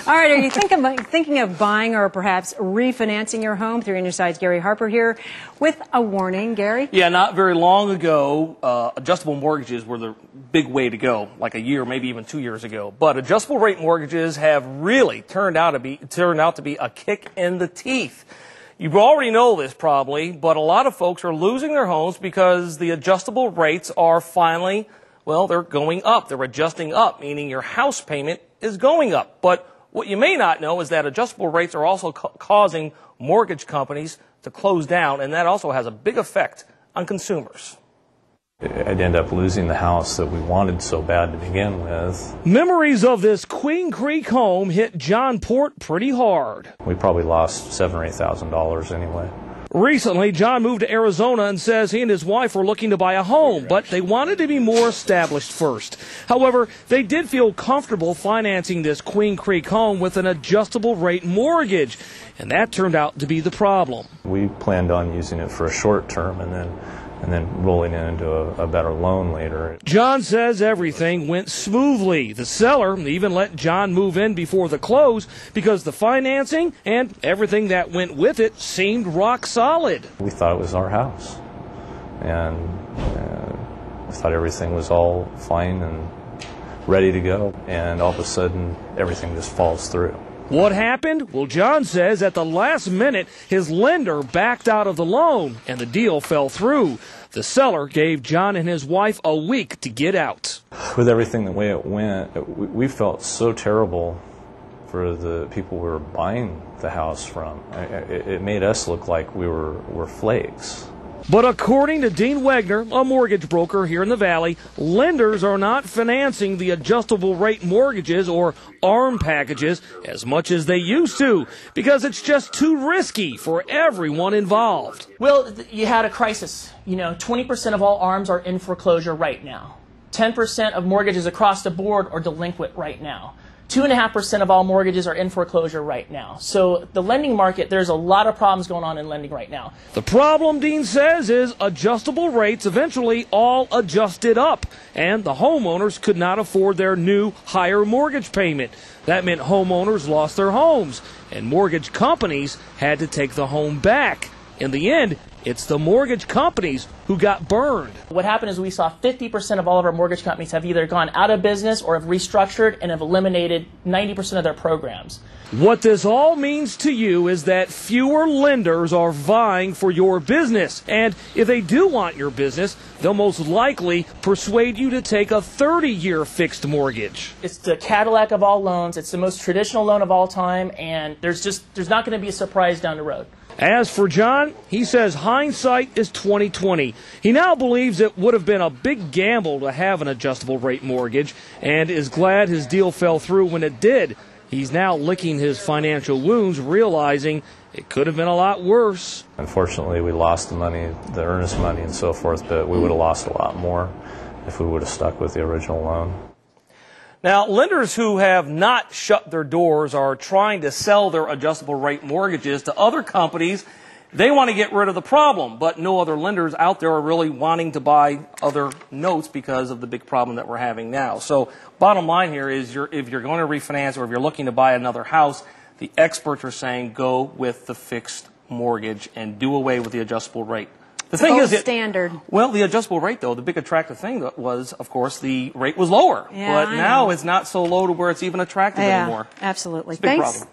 All right, are you thinking of buying or perhaps refinancing your home? 3 on your side's Gary Harper here with a warning. Gary? Yeah, not very long ago, adjustable mortgages were the big way to go, like a year, maybe even 2 years ago. But adjustable rate mortgages have really turned out to be a kick in the teeth. You already know this probably, but a lot of folks are losing their homes because the adjustable rates are finally, well, they're going up. They're adjusting up, meaning your house payment is going up. But what you may not know is that adjustable rates are also causing mortgage companies to close down, and that also has a big effect on consumers. I'd end up losing the house that we wanted so bad to begin with. Memories of this Queen Creek home hit John Port pretty hard. We probably lost $7,000 or $8,000 anyway. Recently, John moved to Arizona and says he and his wife were looking to buy a home, but they wanted to be more established first. However, they did feel comfortable financing this Queen Creek home with an adjustable rate mortgage, and that turned out to be the problem. We planned on using it for a short term and then rolling it into a better loan later. John says everything went smoothly. The seller even let John move in before the close because the financing and everything that went with it seemed rock solid. We thought it was our house, and we thought everything was all fine and ready to go, and all of a sudden everything just falls through. What happened? Well, John says at the last minute, his lender backed out of the loan, and the deal fell through. The seller gave John and his wife a week to get out. With everything the way it went, we felt so terrible for the people we were buying the house from. It made us look like we were flakes. But according to Dean Wegner, a mortgage broker here in the Valley, lenders are not financing the adjustable rate mortgages or ARM packages as much as they used to because it's just too risky for everyone involved. Well, you had a crisis. 20% of all ARMs are in foreclosure right now. 10% of mortgages across the board are delinquent right now. 2.5% of all mortgages are in foreclosure right now. So the lending market, there's a lot of problems going on in lending right now. The problem, Dean says, is adjustable rates eventually all adjusted up, and the homeowners could not afford their new higher mortgage payment. That meant homeowners lost their homes, and mortgage companies had to take the home back. In the end, it's the mortgage companies who got burned. What happened is we saw 50% of all of our mortgage companies have either gone out of business or have restructured and have eliminated 90% of their programs. What this all means to you is that fewer lenders are vying for your business. And if they do want your business, they'll most likely persuade you to take a 30-year fixed mortgage. It's the Cadillac of all loans. It's the most traditional loan of all time, and there's not going to be a surprise down the road. As for John, he says hindsight is 20/20. He now believes it would have been a big gamble to have an adjustable rate mortgage and is glad his deal fell through when it did. He's now licking his financial wounds, realizing it could have been a lot worse. Unfortunately, we lost the money, the earnest money and so forth, but we would have lost a lot more if we would have stuck with the original loan. Now, lenders who have not shut their doors are trying to sell their adjustable rate mortgages to other companies. They want to get rid of the problem, but no other lenders out there are really wanting to buy other notes because of the big problem that we're having now. So bottom line here is if you're going to refinance or if you're looking to buy another house, the experts are saying go with the fixed mortgage and do away with the adjustable rate. The thing is, standard. Well, the adjustable rate, though, the big attractive thing was, of course, the rate was lower. Yeah, but now it's not so low to where it's even attractive anymore. Absolutely. It's a big problem.